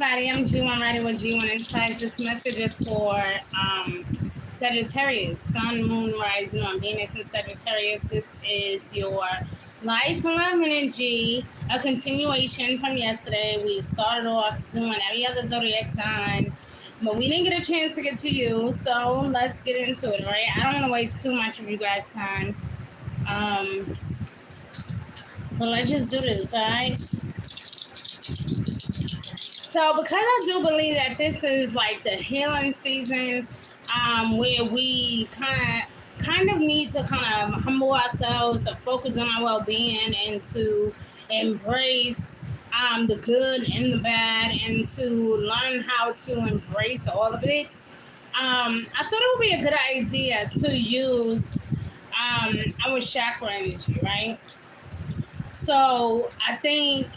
everybody. I'm G1 Writing with G1 Insights. This message is for Sagittarius, Sun, Moon, Rising on Venus in Sagittarius. This is your life and love energy, a continuation from yesterday. We started off doing every other zodiac sign, but we didn't get a chance to get to you, so let's get into it, right? I don't want to waste too much of you guys' time. So let's just do this, all right? So because I do believe that this is like the healing season, where we kind of need to kind of humble ourselves, to focus on our well-being, and to embrace the good and the bad, and to learn how to embrace all of it. I thought it would be a good idea to use our chakra energy, right? So I think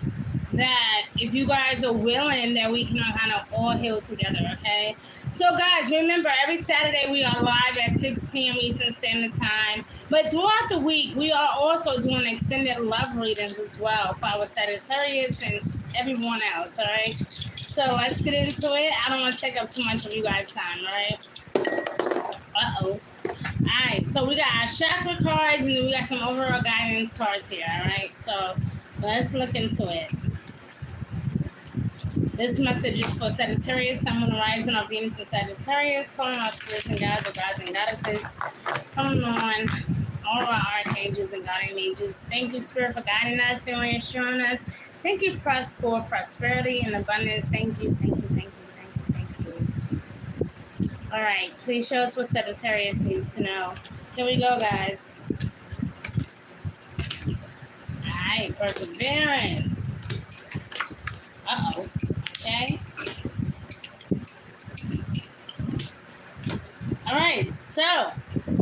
that if you guys are willing, that we can kind of all heal together, okay? So guys, remember, every Saturday we are live at 6 p.m. Eastern Standard Time. But throughout the week, we are also doing extended love readings as well for our Sagittarius and everyone else, all right? So let's get into it. I don't want to take up too much of you guys' time, all right? Uh-oh. All right, so we got our chakra cards, and then we got some overall guidance cards here, all right? So let's look into it. This message is for Sagittarius, Sun, Moon, Rising on Venus in Sagittarius, calling our spirits and guides, or gods and goddesses, coming on all of our archangels and guardian angels. Thank you, Spirit, for guiding us and reassuring us. Thank you for prosperity and abundance. Thank you, thank you, thank you, thank you, thank you. All right, please show us what Sagittarius needs to know. Here we go, guys. All right, perseverance. Uh-oh. Okay. All right. So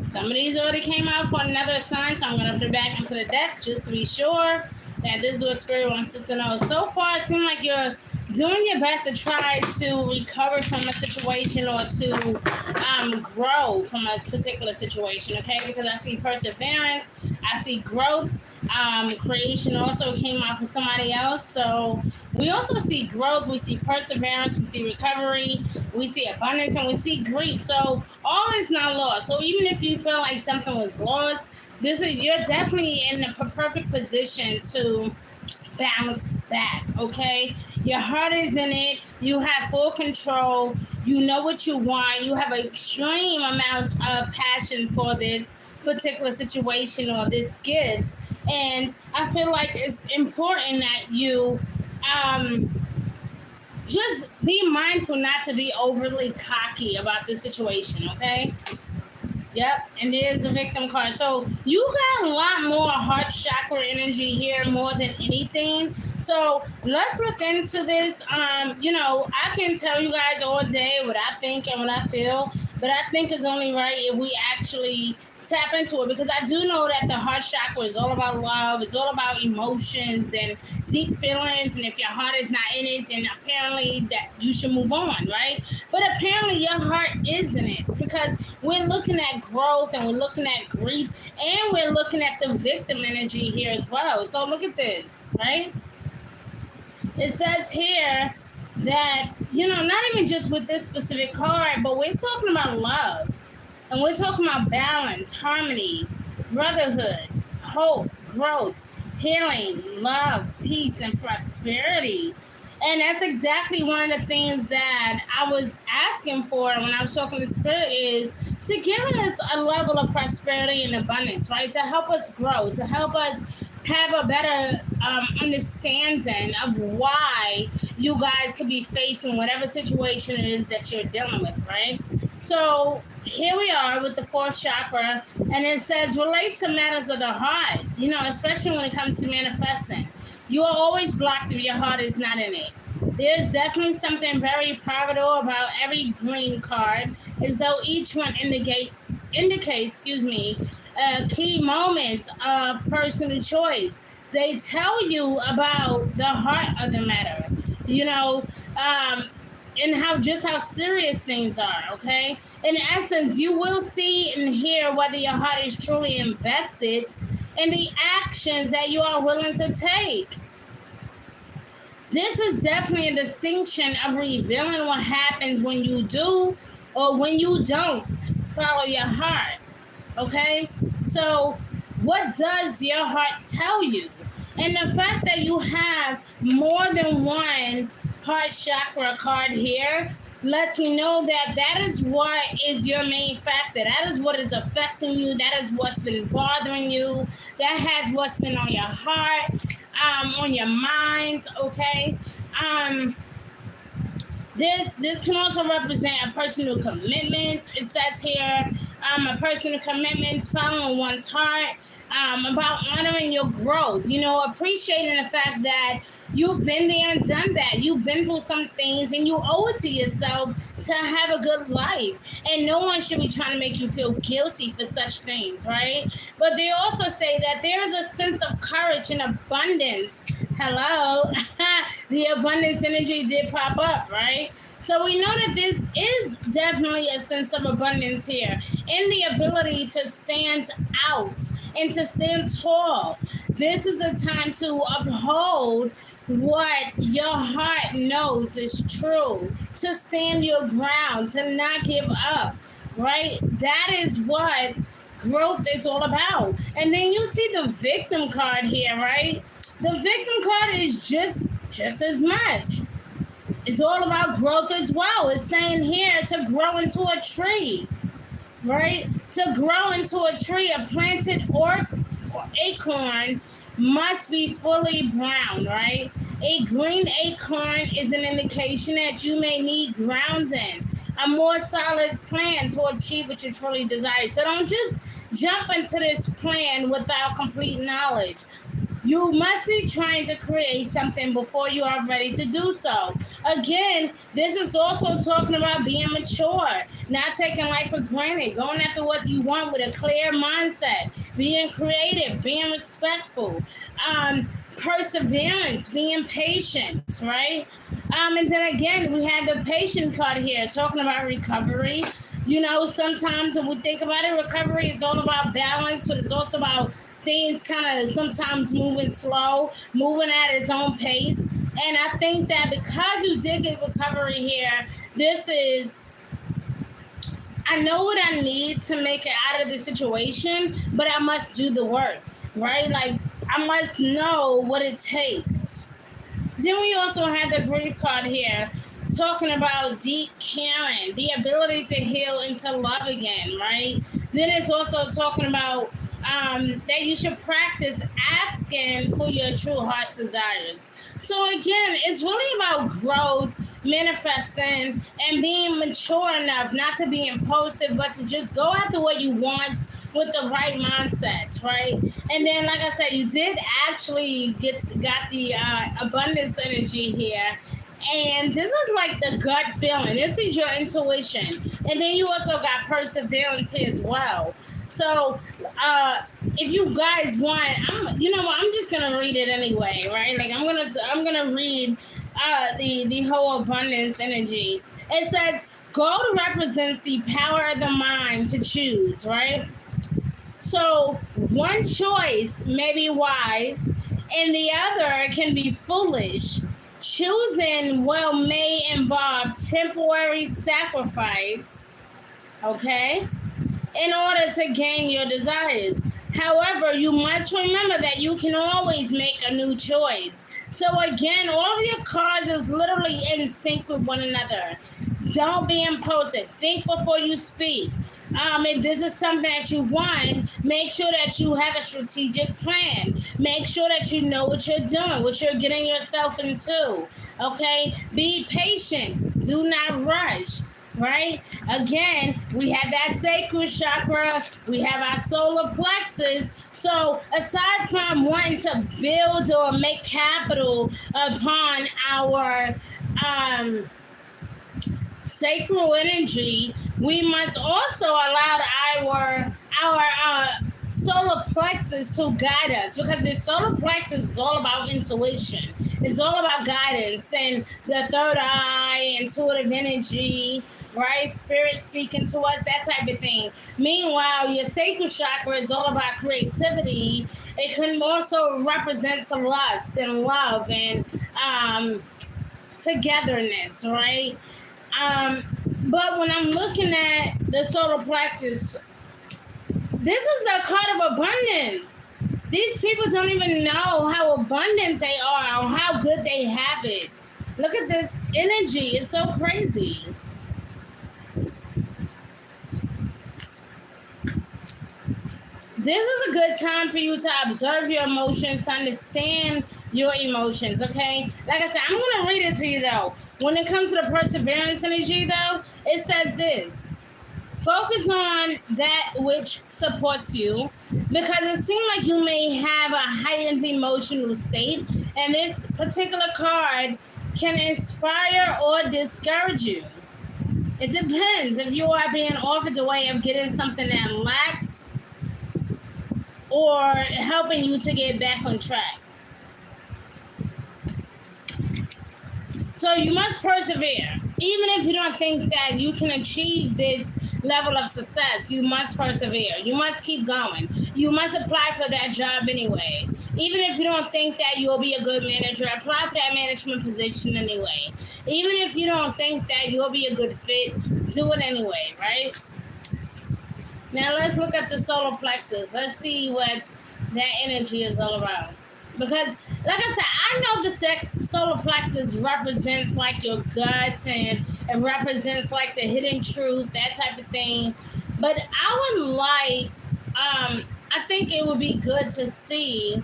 some of these already came out for another sign, so I'm going to put it back into the deck just to be sure that this is what Spirit wants us to know. So far, it seems like you're doing your best to try to recover from a situation, or to grow from a particular situation, okay? Because I see perseverance, I see growth. Creation also came out for somebody else. So we also see growth, we see perseverance, we see recovery, we see abundance, and we see grief. So all is not lost. So even if you feel like something was lost, you're definitely in the perfect position to bounce back, okay? Your heart is in it. You have full control. You know what you want. You have an extreme amount of passion for this particular situation or this gift. And I feel like it's important that you just be mindful not to be overly cocky about the situation, okay? Yep, and there's a victim card. So you got a lot more heart chakra energy here, more than anything. So let's look into this. You know, I can tell you guys all day what I think and what I feel, but I think it's only right if we actually tap into it, because I do know that the heart chakra is all about love. It's all about emotions and deep feelings, and if your heart is not in it, then apparently that you should move on, right? But apparently your heart is in it, because we're looking at growth, and we're looking at grief, and we're looking at the victim energy here as well. So look at this, right? It says here that, you know, not even just with this specific card, but we're talking about love. And we're talking about balance, harmony, brotherhood, hope, growth, healing, love, peace, and prosperity. And that's exactly one of the things that I was asking for when I was talking to Spirit, is to give us a level of prosperity and abundance, right? To help us grow, to help us have a better understanding of why you guys could be facing whatever situation it is that you're dealing with, right? So here we are with the fourth chakra, and it says relate to matters of the heart, you know, especially when it comes to manifesting. You are always blocked if your heart is not in it. There's definitely something very pivotal about every green card, as though each one indicates, a key moment of personal choice. They tell you about the heart of the matter, you know, and how serious things are, okay? In essence, you will see and hear whether your heart is truly invested in the actions that you are willing to take. This is definitely a distinction of revealing what happens when you do or when you don't follow your heart. Okay? So, what does your heart tell you? And the fact that you have more than one heart chakra card here lets me know that that is what is your main factor. That is what is affecting you. That is what's been bothering you. That has what's been on your heart, on your mind. Okay. This can also represent a personal commitment. It says here, a personal commitment, following one's heart, about honoring your growth. Appreciating the fact that you've been there and done that. You've been through some things, and you owe it to yourself to have a good life. And no one should be trying to make you feel guilty for such things, right? But they also say that there is a sense of courage and abundance. Hello, the abundance energy did pop up, right? So we know that there is definitely a sense of abundance here, and the ability to stand out and to stand tall. This is a time to uphold what your heart knows is true, to stand your ground, to not give up, right? That is what growth is all about. And then you see the victim card here, right? The victim card is just as much. It's all about growth as well. It's saying here to grow into a tree, right? To grow into a tree, a planted or acorn must be fully brown, right? A green acorn is an indication that you may need grounding, a more solid plan to achieve what you truly desire. So don't just jump into this plan without complete knowledge. You must be trying to create something before you are ready to do so. Again, this is also talking about being mature, not taking life for granted, going after what you want with a clear mindset, being creative, being respectful, perseverance, being patient, right? And then again, we have the patient card here talking about recovery. Sometimes when we think about it, recovery is all about balance, but it's also about things kind of sometimes moving slow, moving at its own pace. And I think that because you did get recovery here, I know what I need to make it out of the situation, but I must do the work, right? Like, I must know what it takes. Then we also have the grief card here, talking about deep caring, the ability to heal and to love again, right? Then it's also talking about that you should practice asking for your true heart's desires. So again, it's really about growth, manifesting, and being mature enough not to be impulsive, but to just go after what you want with the right mindset, right? And then, like I said, you did actually got the abundance energy here. And this is like the gut feeling. This is your intuition. And then you also got perseverance here as well. So, if you guys want, I'm just gonna read it anyway, right? Like I'm gonna read the whole abundance energy. It says gold represents the power of the mind to choose, right? So one choice may be wise, and the other can be foolish. Choosing may involve temporary sacrifice, okay, in order to gain your desires. However, you must remember that you can always make a new choice. So again, all of your cards is literally in sync with one another. Don't be impulsive. Think before you speak. If this is something that you want, make sure that you have a strategic plan. Make sure that you know what you're doing, what you're getting yourself into. Okay? Be patient. Do not rush. Right? Again, we have that sacral chakra. We have our solar plexus. So aside from wanting to build or make capital upon our sacral energy, we must also allow our solar plexus to guide us, because the solar plexus is all about intuition. It's all about guidance and the third eye, intuitive energy, right? Spirit speaking to us, that type of thing. Meanwhile, your sacral chakra is all about creativity. It can also represent some lust and love and togetherness, right? Um, but when I'm looking at the solar plexus, this is the card of abundance. These people don't even know how abundant they are or how good they have it. Look at this energy. It's so crazy. This is a good time for you to observe your emotions, to understand your emotions, okay? Like I said, I'm going to read it to you, though. When it comes to the perseverance energy, though, it says this. Focus on that which supports you, because it seems like you may have a heightened emotional state, and this particular card can inspire or discourage you. It depends if you are being offered the way of getting something that lack or helping you to get back on track. So you must persevere. Even if you don't think that you can achieve this level of success, you must persevere. You must keep going. You must apply for that job anyway. Even if you don't think that you'll be a good manager, apply for that management position anyway. Even if you don't think that you'll be a good fit, do it anyway, right? Now let's look at the solar plexus. Let's see what that energy is all about. Because, like I said, I know the solar plexus represents like your guts and it represents like the hidden truth, that type of thing. But I would like, I think it would be good to see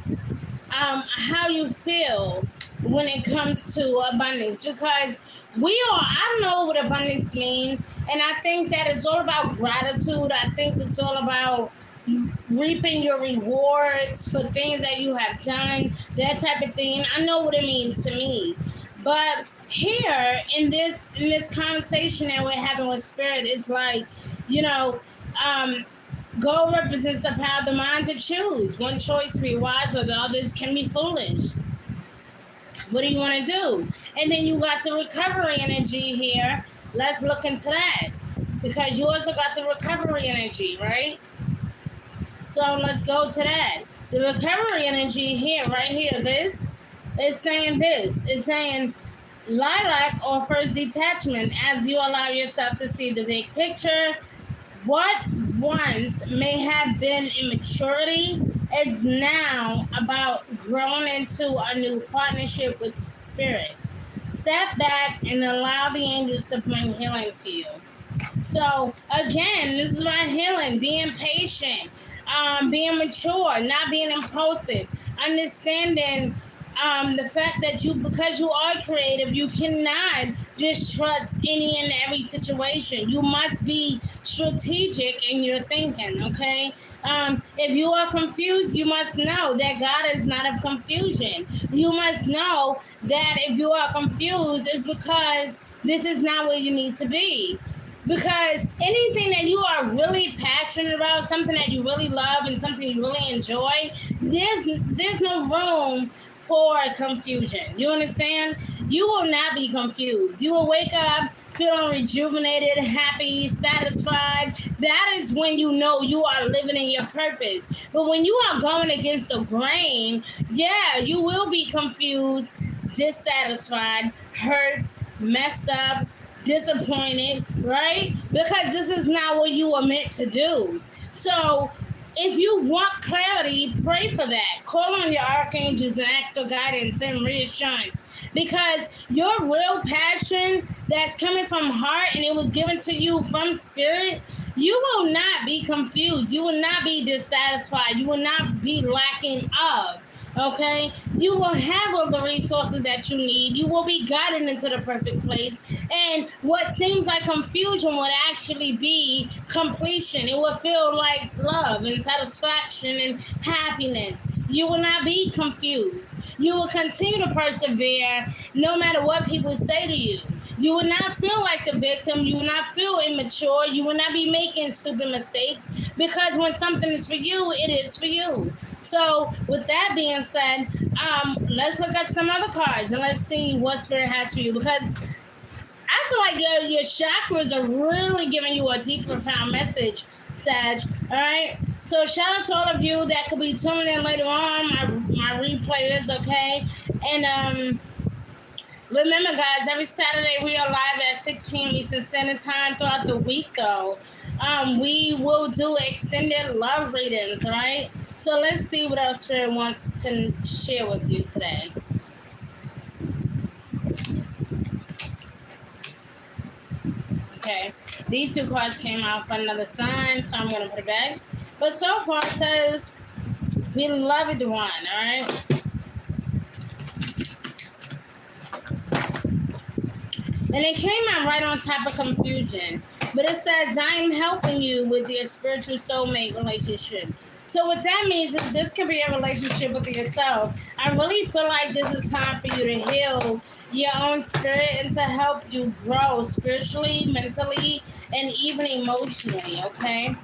how you feel when it comes to abundance. Because I don't know what abundance means. And I think that it's all about gratitude. I think it's all about reaping your rewards for things that you have done, that type of thing. I know what it means to me. But here in this conversation that we're having with Spirit, it's like, gold represents the power of the mind to choose. One choice be wise, or the others can be foolish. What do you want to do? And then you got the recovery energy here. Let's look into that, because you also got the recovery energy, right? So let's go to that. The recovery energy here, right here, this is saying this. It's saying lilac offers detachment as you allow yourself to see the big picture. What once may have been immaturity is now about growing into a new partnership with Spirit. Step back and allow the angels to bring healing to you. So again, this is about healing, being patient, being mature, not being impulsive, understanding the fact that because you are creative, you cannot just trust any and every situation. You must be strategic in your thinking, okay? If you are confused, you must know that God is not of confusion. You must know that if you are confused, it's because this is not where you need to be. Because anything that you are really passionate about, something that you really love and something you really enjoy, there's no room for confusion. You understand? You will not be confused. You will wake up feeling rejuvenated, happy, satisfied. That is when you know you are living in your purpose. But when you are going against the grain, yeah, you will be confused, dissatisfied, hurt, messed up, disappointed, right? Because this is not what you were meant to do. So if you want clarity, pray for that. Call on your archangels and ask for guidance and reassurance. Because your real passion that's coming from heart and it was given to you from Spirit, you will not be confused. You will not be dissatisfied. You will not be lacking of. Okay, you will have all the resources that you need. You will be guided into the perfect place. And what seems like confusion would actually be completion. It will feel like love and satisfaction and happiness. You will not be confused. You will continue to persevere no matter what people say to you. You will not feel like the victim. You will not feel immature. You will not be making stupid mistakes, because when something is for you, it is for you. So, with that being said, let's look at some other cards and let's see what Spirit has for you, because I feel like your chakras are really giving you a deep, profound message, Sag. All right. So shout out to all of you that could be tuning in later on. My replay is okay. And remember, guys, every Saturday we are live at 6 p.m. Eastern Standard Time. Throughout the week, though, we will do extended love readings. All right. So let's see what our Spirit wants to share with you today. Okay, these two cards came out for another sign, so I'm going to put it back. But so far it says, beloved one, all right? And it came out right on top of confusion. But it says, I am helping you with your spiritual soulmate relationship. So what that means is this could be a relationship with yourself. I really feel like this is time for you to heal your own spirit and to help you grow spiritually, mentally, and even emotionally, okay?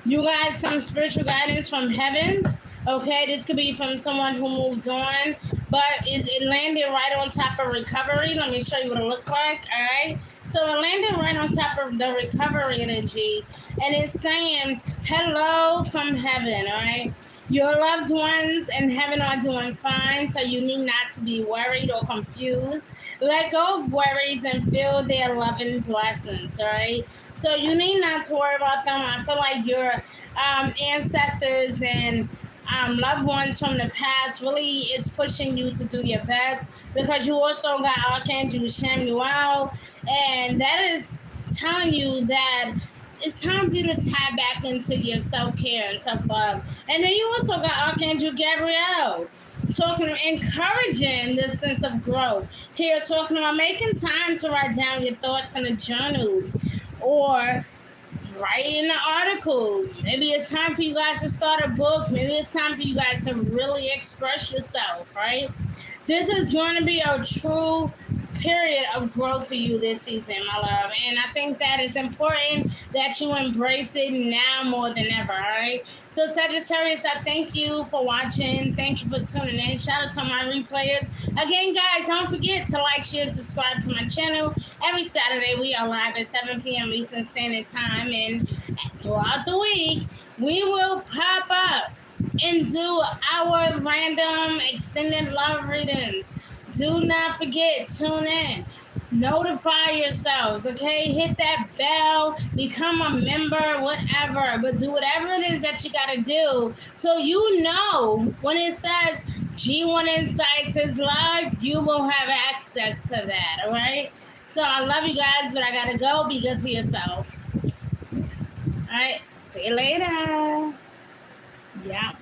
You got some spiritual guidance from heaven, okay? This could be from someone who moved on, but it landed right on top of recovery. Let me show you what it looked like, all right? So it landed right on top of the recovery energy, and it's saying, hello from heaven, all right? Your loved ones in heaven are doing fine, so you need not to be worried or confused. Let go of worries and feel their loving blessings, all right? So you need not to worry about them. I feel like your ancestors and loved ones from the past really is pushing you to do your best, because you also got Archangel Samuel, and that is telling you that it's time for you to tap back into your self-care and self-love. And then you also got Archangel Gabriel encouraging this sense of growth. Here, talking about making time to write down your thoughts in a journal or writing an article. Maybe it's time for you guys to start a book. Maybe it's time for you guys to really express yourself, right? This is going to be a true period of growth for you this season, my love. And I think that it's important that you embrace it now more than ever, all right? So, Sagittarius, I thank you for watching. Thank you for tuning in. Shout out to my replayers. Again, guys, don't forget to like, share, subscribe to my channel. Every Saturday, we are live at 7 p.m. Eastern Standard Time. And throughout the week, we will pop up and do our random extended love readings. Do not forget, tune in, notify yourselves, okay? Hit that bell, become a member, whatever, but do whatever it is that you got to do so you know when it says G1 Insights is live, you will have access to that, all right? So I love you guys, but I got to go. Be good to yourself. All right, see you later. Yeah.